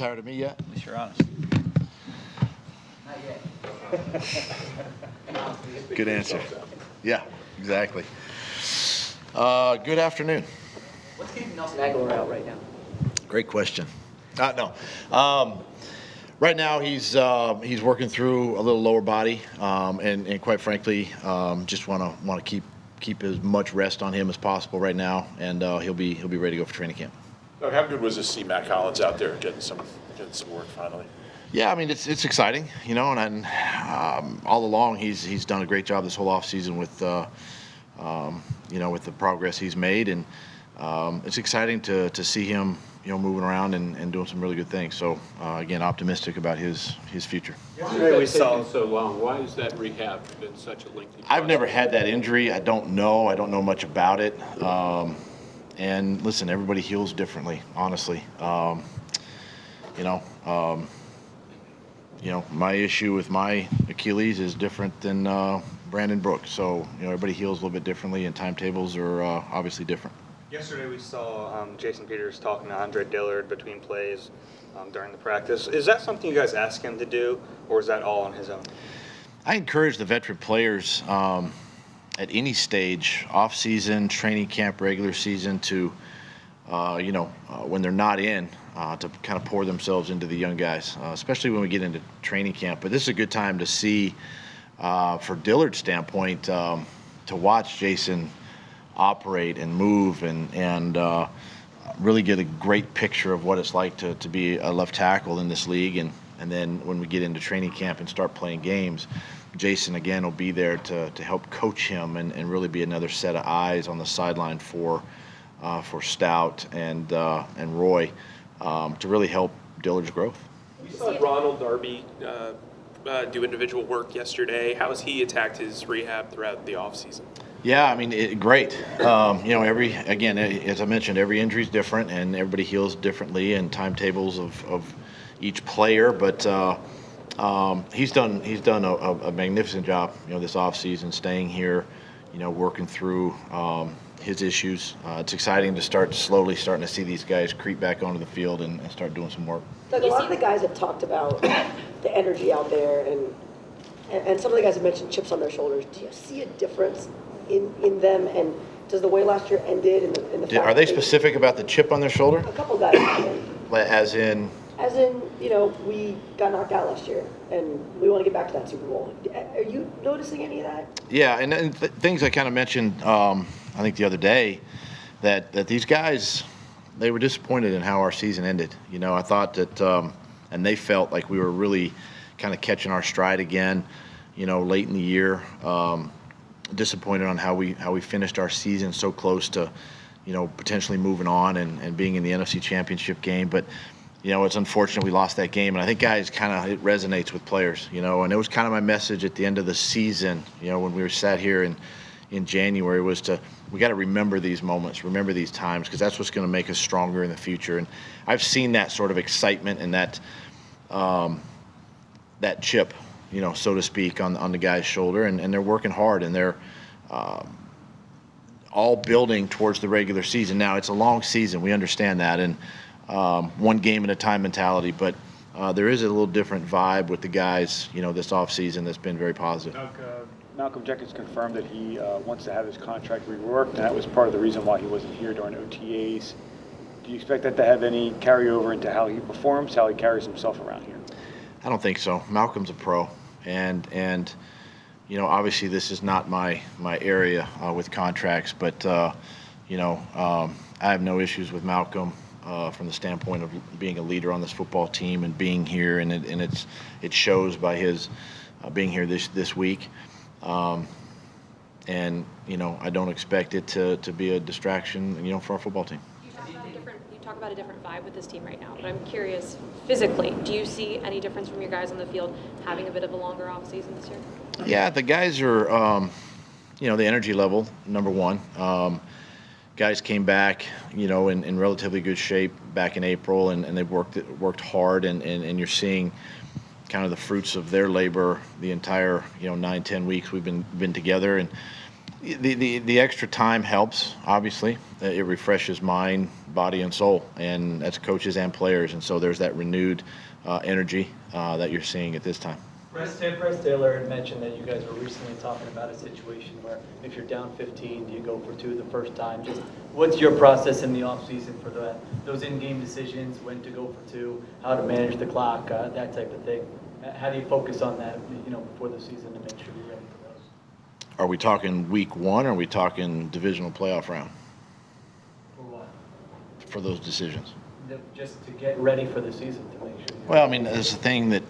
tired of me yet? At least you're honest. Not yet. Good answer. Yeah, exactly. Good afternoon. What's keeping Nelson Aguilar out right now? Great question. No. Right now he's working through a little lower body, and quite frankly, just want to keep as much rest on him as possible right now, and he'll be ready to go for training camp. Doug, how good was to see Matt Collins out there getting some work finally? Yeah, I mean it's exciting, and all along he's done a great job this whole offseason with with the progress he's made, and it's exciting to see him moving around and doing some really good things. So again, optimistic about his future. Yesterday we saw so long. Why has that rehab been such a lengthy process? I've never had that injury. I don't know much about it. And listen, everybody heals differently, honestly. My issue with my Achilles is different than Brandon Brooks. So, everybody heals a little bit differently, and timetables are obviously different. Yesterday we saw Jason Peters talking to Andre Dillard between plays during the practice. Is that something you guys ask him to do, or is that all on his own? I encourage the veteran players at any stage, off-season, training camp, regular season, to, when they're not in, to kind of pour themselves into the young guys, especially when we get into training camp. But this is a good time to see, for Dillard's standpoint, to watch Jason operate and move and really get a great picture of what it's like to be a left tackle in this league. And then when we get into training camp and start playing games, Jason, again, will be there to help coach him and really be another set of eyes on the sideline for Stout and Roy to really help Dillard's growth. We saw Ronald Darby do individual work yesterday. How has he attacked his rehab throughout the offseason? Yeah, I mean, great. As I mentioned, every injury is different, and everybody heals differently, and timetables of each player. But he's done a magnificent job, this offseason, staying here, working through his issues. It's exciting to starting to see these guys creep back onto the field and start doing some work. Doug, a lot of the guys have talked about the energy out there, and some of the guys have mentioned chips on their shoulders. Do you see a difference in them, and does the way last year ended in the Are they specific about the chip on their shoulder? A couple guys have. As in, we got knocked out last year, and we want to get back to that Super Bowl. Are you noticing any of that? Yeah, and things I kind of mentioned, I think the other day, that these guys, they were disappointed in how our season ended. I thought that, and they felt like we were really kind of catching our stride again, late in the year. Disappointed on how we finished our season so close to, potentially moving on and being in the NFC Championship game. But, it's unfortunate we lost that game. And I think, guys, it resonates with players, and it was kind of my message at the end of the season, when we were sat here in January, was we got to remember these moments, remember these times, because that's what's going to make us stronger in the future. And I've seen that sort of excitement and that chip, so to speak, on the guy's shoulder, and they're working hard, and they're all building towards the regular season. Now, it's a long season. We understand that, and one game at a time mentality, but there is a little different vibe with the guys, this offseason that's been very positive. Doug, Malcolm Jenkins confirmed that he wants to have his contract reworked, and that was part of the reason why he wasn't here during OTAs. Do you expect that to have any carryover into how he performs, how he carries himself around here? I don't think so. Malcolm's a pro, and obviously this is not my area with contracts, but I have no issues with Malcolm from the standpoint of being a leader on this football team and being here, and it shows by his being here this week. I don't expect it to be a distraction, for our football team. You talk about a different vibe with this team right now, but I'm curious, physically, do you see any difference from your guys on the field having a bit of a longer off season this year? Yeah, the guys are, the energy level, number one. Guys came back, in relatively good shape back in April, and they've worked hard, and you're seeing kind of the fruits of their labor the entire 9-10 weeks we've been together. And the extra time helps, obviously. It refreshes mind, body and soul, and that's coaches and players. And so there's that renewed energy that you're seeing at this time. Bryce Taylor had mentioned that you guys were recently talking about a situation where if you're down 15, do you go for 2 the first time? Just what's your process in the offseason for those in-game decisions, when to go for 2, how to manage the clock, that type of thing? How do you focus on that, before the season to make sure you're ready for those? Are we talking week 1 or are we talking divisional playoff round For what? for those decisions? Just to get ready for the season to make sure. Well, I mean, there's a thing that,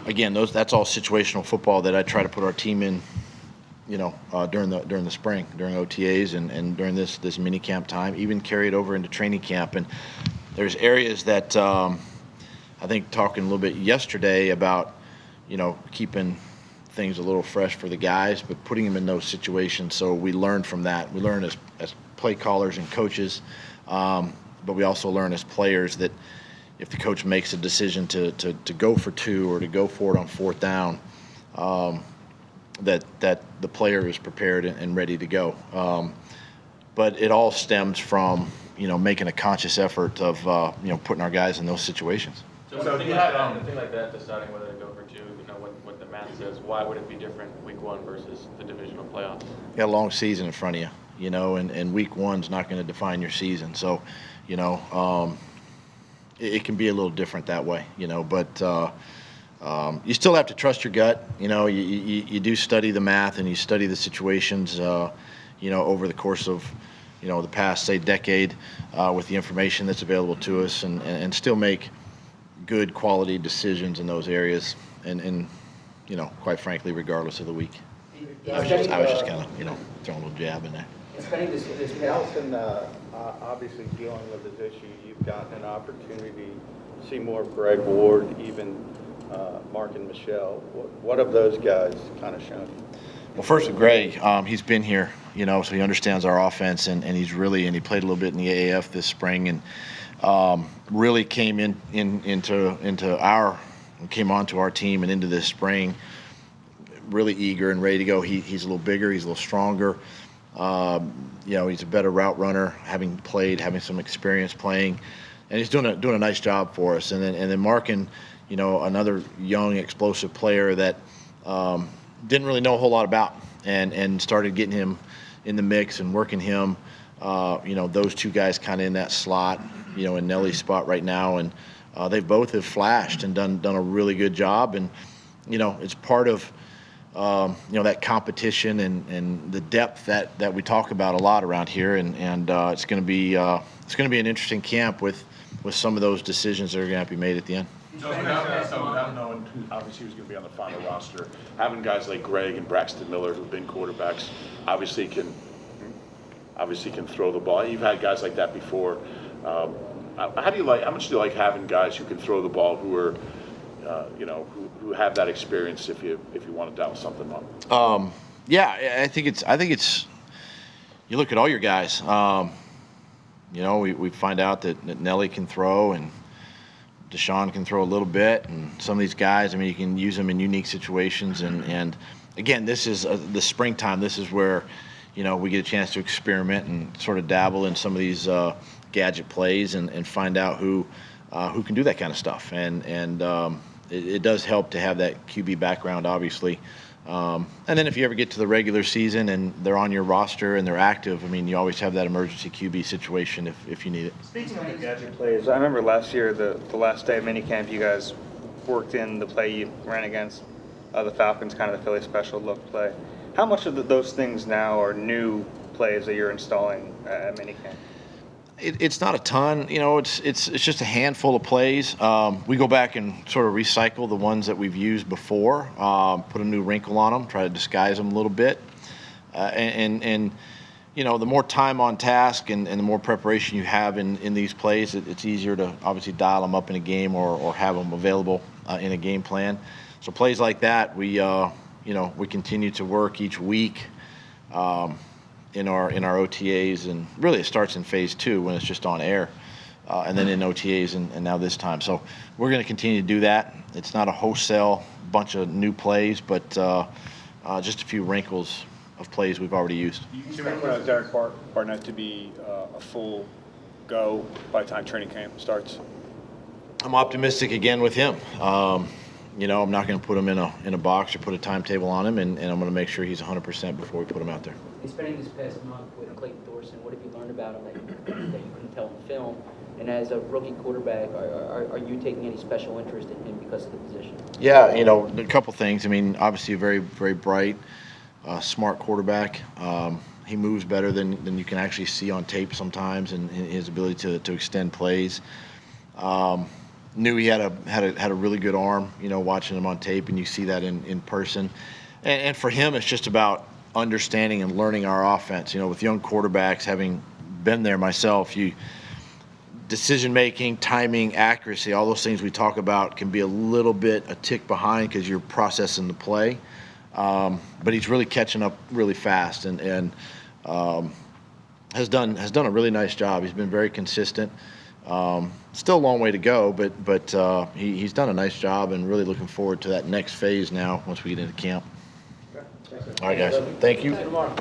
again, that's all situational football that I try to put our team in, during the spring, during OTAs and during this mini camp time, even carry it over into training camp. And there's areas that I think talking a little bit yesterday about, keeping things a little fresh for the guys, but putting them in those situations. So we learn from that. We learn as play callers and coaches, but we also learn as players that if the coach makes a decision to go for 2 or to go for it on 4th down, that the player is prepared and ready to go. But it all stems from making a conscious effort of putting our guys in those situations. So if you had a thing like that, deciding whether to go for 2, what the math says, why would it be different week 1 versus the divisional playoffs? You got a long season in front of you, and week 1's not going to define your season. So, it can be a little different that way, but you still have to trust your gut. You do study the math and you study the situations, over the course of, the past, say, decade with the information that's available to us and still make good quality decisions in those areas and quite frankly, regardless of the week. I was just kind of, throwing a little jab in there. Spending this Nelson, obviously dealing with this issue, you've gotten an opportunity to see more of Greg Ward, even Mark and Michelle. What have those guys kind of shown you? Well, first with Greg, he's been here, so he understands our offense, and he played a little bit in the AAF this spring, and really came came onto our team and into this spring really eager and ready to go. He's a little bigger, he's a little stronger. He's a better route runner, having some experience playing, and he's doing a nice job for us. And then Markin, another young, explosive player that didn't really know a whole lot about, and started getting him in the mix and working him. Those 2 guys kind of in that slot, in Nelly's spot right now, and they both have flashed and done a really good job. And it's part of that competition and the depth that we talk about a lot around here, and it's going to be an interesting camp with some of those decisions that are going to have to be made at the end. So without knowing who obviously who's going to be on the final roster, having guys like Greg and Braxton Miller who've been quarterbacks obviously can throw the ball. You've had guys like that before. How much do you like having guys who can throw the ball, who are who have that experience if you want to dial something up? Yeah, I think it's you look at all your guys. We find out that Nelly can throw and Deshaun can throw a little bit, and some of these guys, you can use them in unique situations. And again, this is the springtime. This is where we get a chance to experiment and sort of dabble in some of these gadget plays and find out who can do that kind of stuff. And it does help to have that QB background, obviously. And then if you ever get to the regular season and they're on your roster and they're active, you always have that emergency QB situation if you need it. Speaking of the gadget plays, I remember last year, the last day of minicamp, you guys worked in the play you ran against the Falcons, kind of the Philly special look play. How much of those things now are new plays that you're installing at minicamp? It's not a ton, it's just a handful of plays. We go back and sort of recycle the ones that we've used before, put a new wrinkle on them, try to disguise them a little bit. And the more time on task and the more preparation you have in these plays, it's easier to obviously dial them up in a game or have them available in a game plan. So plays like that, we continue to work each week. In our OTAs, and really it starts in phase 2 when it's just on air, and then in OTAs and now this time. So we're going to continue to do that. It's not a wholesale bunch of new plays, but just a few wrinkles of plays we've already used. You expect Derek Barnett to be a full go by the time training camp starts? I'm optimistic again with him. You know, I'm not going to put him in a box or put a timetable on him, and I'm going to make sure he's 100% before we put him out there. In spending this past month with Clayton Thorson, what have you learned about him that you couldn't tell in film? And as a rookie quarterback, are you taking any special interest in him because of the position? Yeah, you know, a couple things. I mean, obviously a very, very bright, smart quarterback. He moves better than you can actually see on tape sometimes, and his ability to extend plays. Knew he had a really good arm, you know, watching him on tape, and you see that in person. And for him, it's just about understanding and learning our offense. You know, with young quarterbacks, having been there myself, decision making, timing, accuracy, all those things we talk about can be a little bit a tick behind because you're processing the play. But he's really catching up really fast, and has done a really nice job. He's been very consistent. Still a long way to go, but he's done a nice job, and really looking forward to that next phase now once we get into camp. All right, guys. Thank you. See you tomorrow.